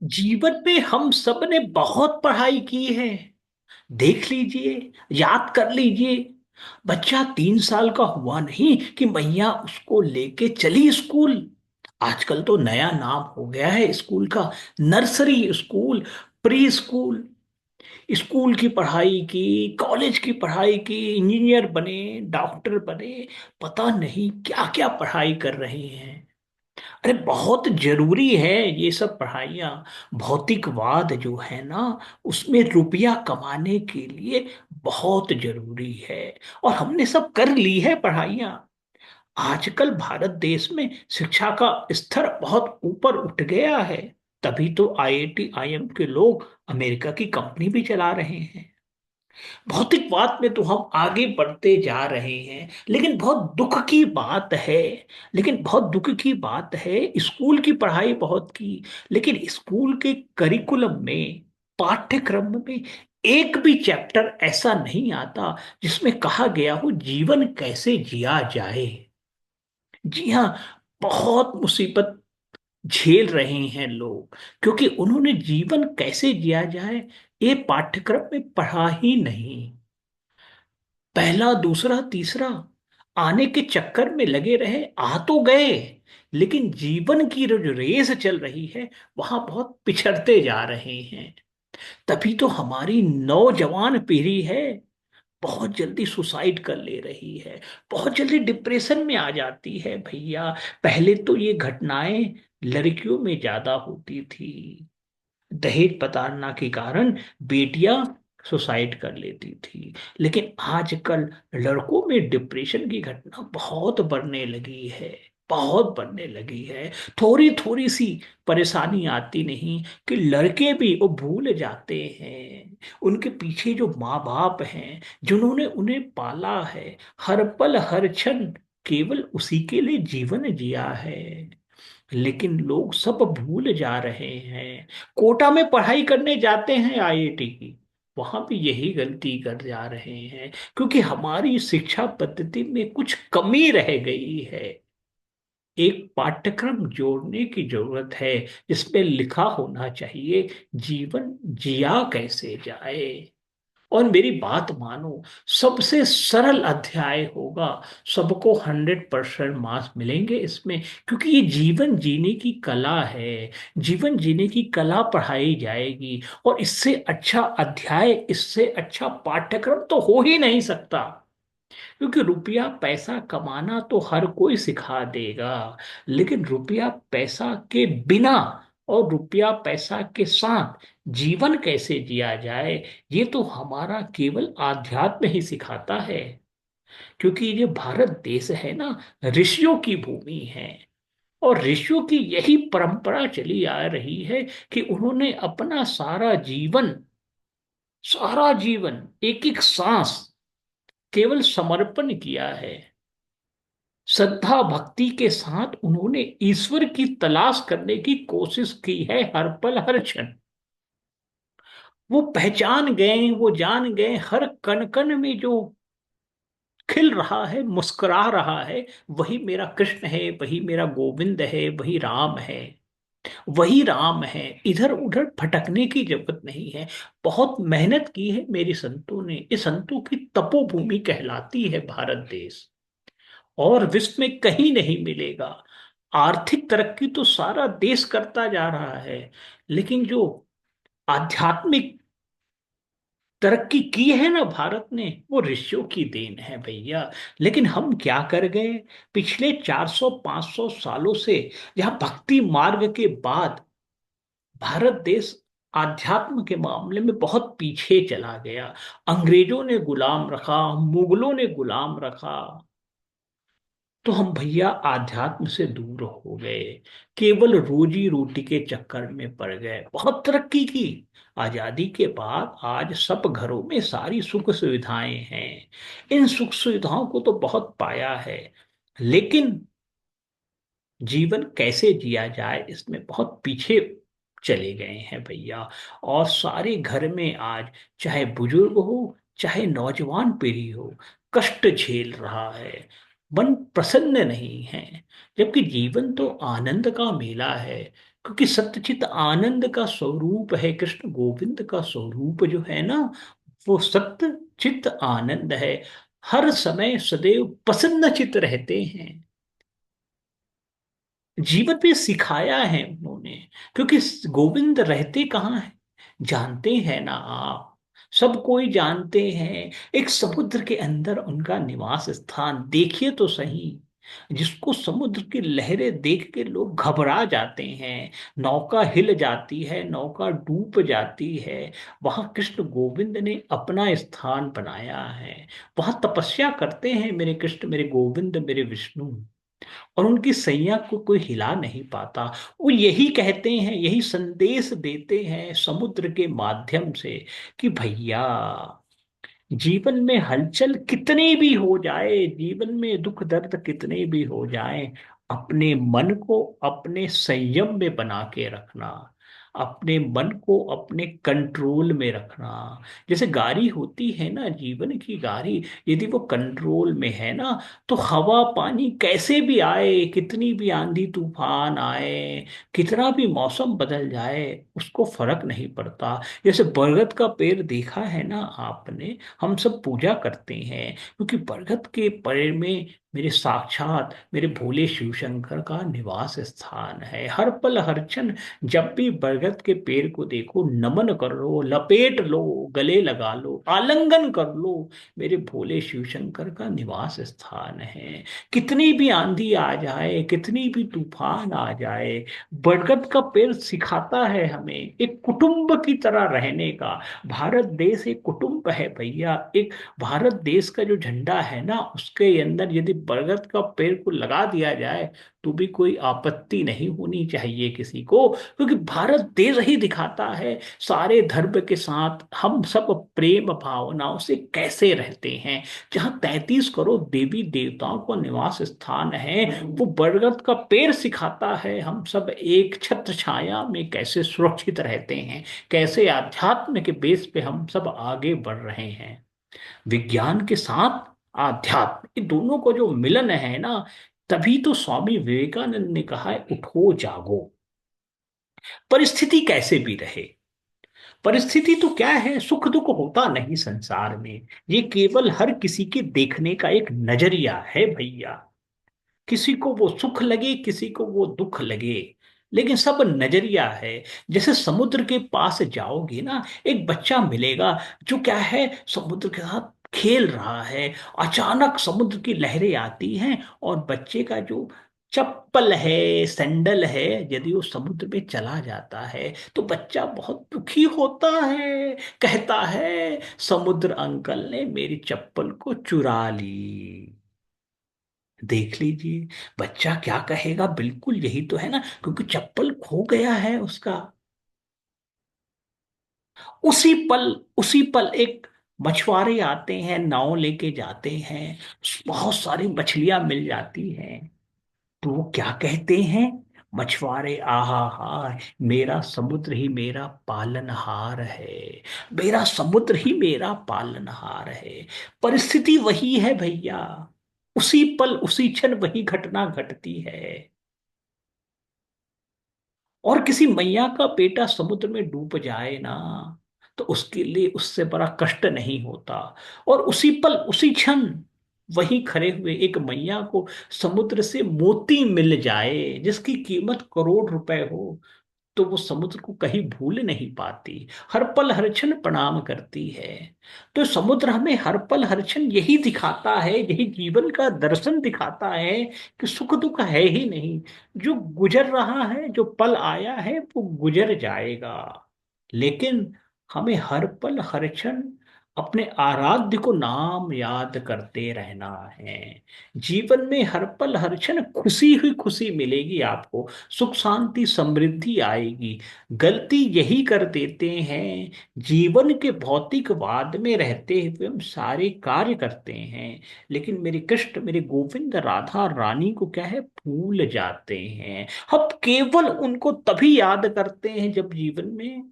जीवन में हम सब ने बहुत पढ़ाई की है। देख लीजिए, याद कर लीजिए। बच्चा 3 साल का हुआ नहीं कि मैया उसको लेके चली स्कूल। आजकल तो नया नाम हो गया है स्कूल का, nursery school, pre school. School की पढ़ाई की, कॉलेज की पढ़ाई की, इंजीनियर बने, डॉक्टर बने, पता नहीं क्या क्या पढ़ाई कर रहे हैं। अरे बहुत जरूरी है ये सब पढ़ाइयाँ। भौतिकवाद जो है ना, उसमें रुपया कमाने के लिए बहुत जरूरी है। और हमने सब कर ली है पढ़ाइयाँ। आजकल भारत देश में शिक्षा का स्तर बहुत ऊपर उठ गया है। तभी तो आईआईटी आईएम के लोग अमेरिका की कंपनी भी चला रहे हैं। भौतिकवाद में तो हम आगे बढ़ते जा रहे हैं, लेकिन बहुत दुख की बात है। बहुत दुख की बात है, स्कूल की पढ़ाई बहुत की, लेकिन स्कूल के करिकुलम में, पाठ्यक्रम में एक भी चैप्टर ऐसा नहीं आता जिसमें कहा गया हो जीवन कैसे जिया जाए। जी हाँ, बहुत मुसीबत झेल रहे हैं लोग, क्योंकि उन्होंने जीवन कैसे जिया जाए ये पाठ्यक्रम में पढ़ा ही नहीं। पहला दूसरा तीसरा आने के चक्कर में लगे रहे, आ तो गए, लेकिन जीवन की जो रेस चल रही है वहां बहुत पिछड़ते जा रहे हैं। तभी तो हमारी नौजवान पीढ़ी है, बहुत जल्दी सुसाइड कर ले रही है, बहुत जल्दी डिप्रेशन में आ जाती है भैया। पहले तो ये घटनाएं लड़कियों में ज्यादा होती थी। दहेज प्रताड़ना के कारण बेटियां सुसाइड कर लेती थी, लेकिन आजकल लड़कों में डिप्रेशन की घटना बहुत बढ़ने लगी है। बहुत बढ़ने लगी है। थोड़ी थोड़ी सी परेशानी आती नहीं कि लड़के भी वो भूल जाते हैं उनके पीछे जो माँ बाप हैं, जिन्होंने उन्हें पाला है, हर पल हर क्षण केवल उसी के लिए जीवन जिया है। लेकिन लोग सब भूल जा रहे हैं। कोटा में पढ़ाई करने जाते हैं आईआईटी की, वहां भी यही गलती कर जा रहे हैं, क्योंकि हमारी शिक्षा पद्धति में कुछ कमी रह गई है। एक पाठ्यक्रम जोड़ने की जरूरत है जिसमें लिखा होना चाहिए जीवन जिया कैसे जाए। और मेरी बात मानो, सबसे सरल अध्याय होगा। सबको 100% मार्क्स मिलेंगे इसमें, क्योंकि ये जीवन जीने की कला है। जीवन जीने की कला पढ़ाई जाएगी, और इससे अच्छा अध्याय, इससे अच्छा पाठ्यक्रम तो हो ही नहीं सकता। क्योंकि रुपया पैसा कमाना तो हर कोई सिखा देगा, लेकिन रुपया पैसा के बिना और रुपया पैसा के साथ जीवन कैसे जिया जाए, ये तो हमारा केवल आध्यात्म ही सिखाता है। क्योंकि ये भारत देश है ना, ऋषियों की भूमि है। और ऋषियों की यही परंपरा चली आ रही है कि उन्होंने अपना सारा जीवन, एक एक सांस केवल समर्पण किया है। श्रद्धा भक्ति के साथ उन्होंने ईश्वर की तलाश करने की कोशिश की है, हर पल हर क्षण। वो पहचान गए, वो जान गए, हर कण कण में जो खिल रहा है, मुस्कुरा रहा है, वही मेरा कृष्ण है, वही मेरा गोविंद है, वही राम है। वही राम है, इधर उधर भटकने की जरूरत नहीं है। बहुत मेहनत की है मेरे संतों ने, इस संतों की तपोभूमि कहलाती है भारत देश। और विश्व में कहीं नहीं मिलेगा। आर्थिक तरक्की तो सारा देश करता जा रहा है, लेकिन जो आध्यात्मिक तरक्की की है ना भारत ने, वो ऋषियों की देन है भैया। लेकिन हम क्या कर गए, पिछले 400-500 सालों से, जहां भक्ति मार्ग के बाद भारत देश आध्यात्म के मामले में बहुत पीछे चला गया। अंग्रेजों ने गुलाम रखा, मुगलों ने गुलाम रखा, तो हम भैया आध्यात्म से दूर हो गए। केवल रोजी रोटी के चक्कर में पड़ गए। बहुत तरक्की की, आजादी के बाद आज सब घरों में सारी सुख सुविधाएं हैं। इन सुख सुविधाओं को तो बहुत पाया है, लेकिन जीवन कैसे जिया जाए इसमें बहुत पीछे चले गए हैं भैया। और सारे घर में आज, चाहे बुजुर्ग हो चाहे नौजवान पीढ़ी हो, कष्ट झेल रहा है। मन प्रसन्न नहीं है। जबकि जीवन तो आनंद का मेला है, क्योंकि सत्यचित आनंद का स्वरूप है, कृष्ण गोविंद का स्वरूप जो है ना, वो सत्य चित्त आनंद है। हर समय सदैव प्रसन्न चित्त रहते हैं। जीवन पे सिखाया है उन्होंने। क्योंकि गोविंद रहते कहाँ हैं, जानते हैं ना आप, सब कोई जानते हैं। एक समुद्र के अंदर उनका निवास स्थान, देखिए तो सही। जिसको समुद्र की लहरें देख के लोग घबरा जाते हैं, नौका हिल जाती है, नौका डूब जाती है, वहां कृष्ण गोविंद ने अपना स्थान बनाया है। वहां तपस्या करते हैं मेरे कृष्ण, मेरे गोविंद, मेरे विष्णु। और उनकी सैया को कोई हिला नहीं पाता। वो यही कहते हैं, यही संदेश देते हैं समुद्र के माध्यम से कि भैया, जीवन में हलचल कितनी भी हो जाए, जीवन में दुख दर्द कितने भी हो जाए, अपने मन को अपने संयम में बना के रखना, अपने मन को अपने कंट्रोल में रखना। जैसे गाड़ी होती है ना, जीवन की गाड़ी, यदि वो कंट्रोल में है ना, तो हवा पानी कैसे भी आए, कितनी भी आंधी तूफान आए, कितना भी मौसम बदल जाए, उसको फर्क नहीं पड़ता। जैसे बरगद का पेड़ देखा है ना आपने, हम सब पूजा करते हैं, क्योंकि बरगद के पेड़ में मेरे साक्षात मेरे भोले शिव शंकर का निवास स्थान है। हर पल हर क्षण जब भी बरगद के पेड़ को देखो, नमन कर लो, लपेट लो, गले लगा लो, आलिंगन कर लो, मेरे भोले शिव शंकर का निवास स्थान है। कितनी भी आंधी आ जाए, कितनी भी तूफान आ जाए, बरगद का पेड़ सिखाता है हमें एक कुटुंब की तरह रहने का। भारत देश एक कुटुंब है भैया। एक भारत देश का जो झंडा है ना, उसके अंदर यदि बरगद का पेड़ को लगा दिया जाए तो भी कोई आपत्ति नहीं होनी चाहिए किसी को, क्योंकि भारत देश ही दिखाता है सारे धर्म के साथ हम सब प्रेम भावनाओं से कैसे रहते हैं। जहाँ 33 करोड़ देवी देवताओं का निवास स्थान है, वो बरगद का पेड़ सिखाता है हम सब एक छत्र छाया में कैसे सुरक्षित रहते हैं, कैसे आध्यात्म के बेस पे हम सब आगे बढ़ रहे हैं। विज्ञान के साथ आध्यात्म, ये दोनों को जो मिलन है ना, तभी तो स्वामी विवेकानंद ने कहा है उठो जागो। परिस्थिति कैसे भी रहे, परिस्थिति तो क्या है, सुख दुख होता नहीं संसार में, ये केवल हर किसी के देखने का एक नजरिया है भैया। किसी को वो सुख लगे, किसी को वो दुख लगे, लेकिन सब नजरिया है। जैसे समुद्र के पास जाओगे ना, एक बच्चा मिलेगा जो क्या है, समुद्र के साथ खेल रहा है। अचानक समुद्र की लहरें आती हैं और बच्चे का जो चप्पल है, सैंडल है, यदि वो समुद्र में चला जाता है तो बच्चा बहुत दुखी होता है, कहता है समुद्र अंकल ने मेरी चप्पल को चुरा ली। देख लीजिए, बच्चा क्या कहेगा, बिल्कुल यही तो है ना, क्योंकि चप्पल खो गया है उसका। उसी पल एक मछुआरे आते हैं, नाव लेके जाते हैं, बहुत सारी मछलियां मिल जाती हैं। तो वो क्या कहते हैं, मछुआरे, आहा हा, मेरा समुद्र ही मेरा पालनहार है, मेरा समुद्र ही मेरा पालनहार है। परिस्थिति वही है भैया, उसी पल उसी क्षण वही घटना घटती है। और किसी मैया का बेटा समुद्र में डूब जाए ना, तो उसके लिए उससे बड़ा कष्ट नहीं होता। और उसी पल उसी क्षण वहीं खड़े हुए एक मैया को समुद्र से मोती मिल जाए जिसकी कीमत करोड़ रुपए हो, तो वो समुद्र को कहीं भूल नहीं पाती, हर पल हर क्षण प्रणाम करती है। तो समुद्र हमें हर पल हर क्षण यही दिखाता है, यही जीवन का दर्शन दिखाता है कि सुख दुख है ही नहीं। जो गुजर रहा है, जो पल आया है वो गुजर जाएगा, लेकिन हमें हर पल हर क्षण अपने आराध्य को नाम याद करते रहना है। जीवन में हर पल हर क्षण खुशी ही खुशी मिलेगी आपको, सुख शांति समृद्धि आएगी। गलती यही कर देते हैं, जीवन के भौतिकवाद में रहते हुए हम सारे कार्य करते हैं, लेकिन मेरे कृष्ण मेरे गोविंद राधा रानी को क्या है, भूल जाते हैं। हम केवल उनको तभी याद करते हैं जब जीवन में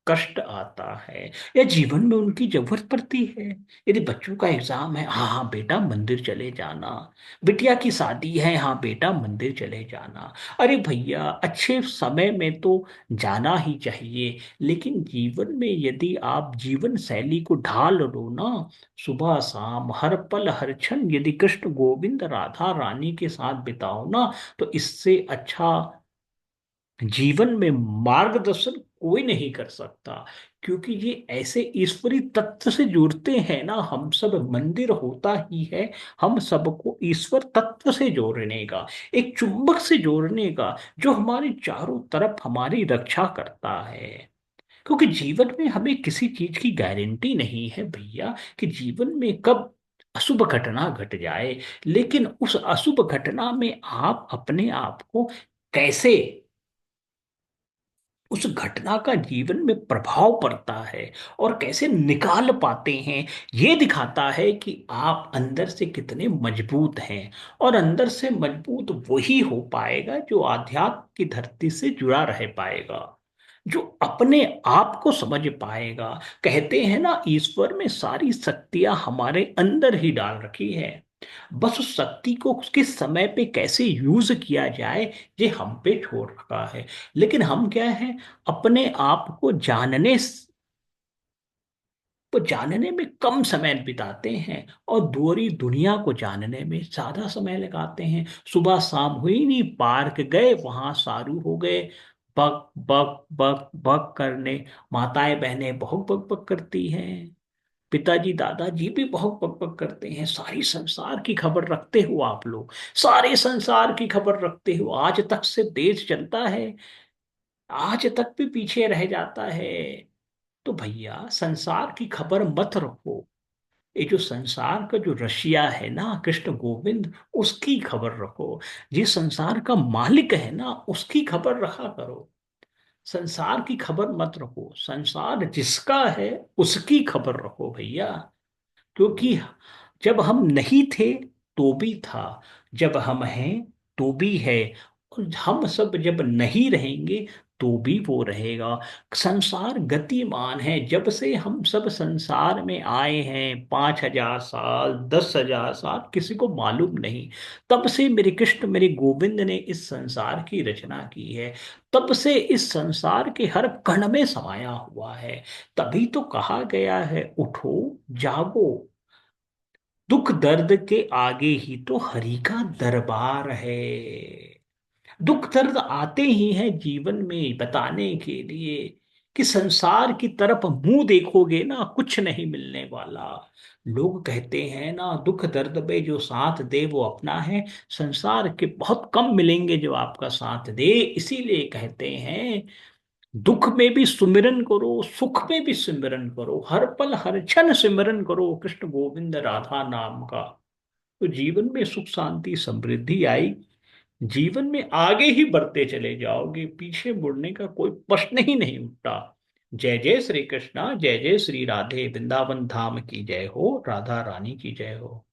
कष्ट आता है या जीवन में उनकी जरूरत पड़ती है। यदि बच्चों का एग्जाम है, हाँ हाँ बेटा मंदिर चले जाना। बिटिया की शादी है, हाँ बेटा मंदिर चले जाना। अरे भैया, अच्छे समय में तो जाना ही चाहिए, लेकिन जीवन में यदि आप जीवन शैली को ढाल लो ना, सुबह शाम हर पल हर क्षण यदि कृष्ण गोविंद राधा रानी के साथ बिताओ ना, तो इससे अच्छा जीवन में मार्गदर्शन कोई नहीं कर सकता। क्योंकि ये ऐसे ईश्वरी तत्व से जुड़ते हैं ना, हम सब मंदिर होता ही है हम सबको ईश्वर तत्व से जोड़ने का, एक चुंबक से जोड़ने का, जो हमारी चारों तरफ हमारी रक्षा करता है। क्योंकि जीवन में हमें किसी चीज की गारंटी नहीं है भैया, कि जीवन में कब अशुभ घटना घट जाए। लेकिन उस अशुभ घटना में आप अपने आप को कैसे, उस घटना का जीवन में प्रभाव पड़ता है और कैसे निकाल पाते हैं, ये दिखाता है कि आप अंदर से कितने मजबूत हैं। और अंदर से मजबूत वही हो पाएगा जो आध्यात्म की धरती से जुड़ा रह पाएगा, जो अपने आप को समझ पाएगा। कहते हैं ना, ईश्वर में सारी शक्तियां हमारे अंदर ही डाल रखी है, बस उस शक्ति को किस समय पे कैसे यूज किया जाए, ये हम पे छोड़ रखा है। लेकिन हम क्या है, अपने आप को जानने में कम समय बिताते हैं और दूरी दुनिया को जानने में ज्यादा समय लगाते हैं। सुबह शाम हुई नहीं, पार्क गए, वहां सारू हो गए, बक बक बक बक करने। माताएं बहनें बहुत बक बक करती हैं, पिताजी दादाजी भी बहुत बक बक करते हैं। सारी संसार की खबर रखते हो आप लोग, सारे संसार की खबर रखते हो, आज तक से देश चलता है, आज तक भी पीछे रह जाता है। तो भैया संसार की खबर मत रखो, ये जो संसार का जो रशिया है ना कृष्ण गोविंद, उसकी खबर रखो। जिस संसार का मालिक है ना, उसकी खबर रखा करो। संसार की खबर मत रखो, संसार जिसका है उसकी खबर रखो भैया। क्योंकि जब हम नहीं थे तो भी था, जब हम हैं तो भी है, और हम सब जब नहीं रहेंगे तो भी वो रहेगा। संसार गतिमान है, जब से हम सब संसार में आए हैं, 5,000 साल 10,000 साल किसी को मालूम नहीं। तब से मेरे कृष्ण मेरे गोविंद ने इस संसार की रचना की है, तब से इस संसार के हर कण में समाया हुआ है। तभी तो कहा गया है, उठो जागो, दुख दर्द के आगे ही तो हरि का दरबार है। दुख दर्द आते ही हैं जीवन में बताने के लिए कि संसार की तरफ मुंह देखोगे ना, कुछ नहीं मिलने वाला। लोग कहते हैं ना, दुख दर्द में जो साथ दे वो अपना है। संसार के बहुत कम मिलेंगे जो आपका साथ दे, इसीलिए कहते हैं दुख में भी सुमिरन करो, सुख में भी सिमरन करो, हर पल हर क्षण सिमरन करो कृष्ण गोविंद राधा नाम का। तो जीवन में सुख शांति समृद्धि आई, जीवन में आगे ही बढ़ते चले जाओगे, पीछे मुड़ने का कोई प्रश्न ही नहीं उठता। जय जय श्री कृष्णा, जय जय श्री राधे, वृंदावन धाम की जय हो, राधा रानी की जय हो।